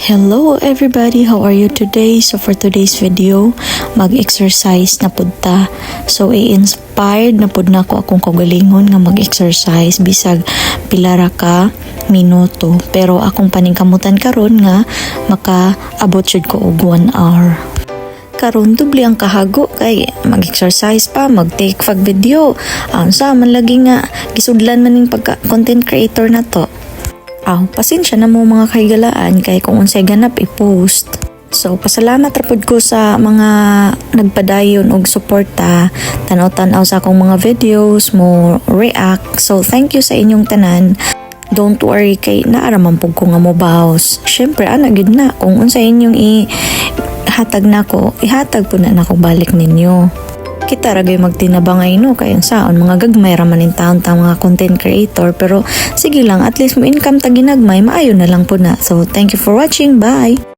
Hello everybody, how are you today? So for today's video, mag-exercise na pud ta. So i-inspired na pud na ko akong kagalingon nga mag-exercise bisag pila ra ka minuto. Pero akong paningkamutan karon nga makaabot jud ko og 1 hour. Karon dubli ang kahago kay mag-exercise pa, mag-take fag video. Sa man lagi nga gisudlan man ning pagka content creator na to. Pasensya na mo mga kaigalaan kay kung unsay ganap i-post. So, pasalamat rapod ko sa mga nagpadayon og suporta, tanaw-tanaw sa akong mga videos mo, react. So, thank you sa inyong tanan. Don't worry kay naaraman pug ko nga mo baos. Syempre, gid na kung unsay inyong ihatag nako, ihatag po na nako balik ninyo. Kita ragay magtinabangay no kay saon mga gagmay ra man in taon ta mga content creator, pero sige lang, at least mo income ta ginagmay, maayo na lang po na. So thank you for watching, bye.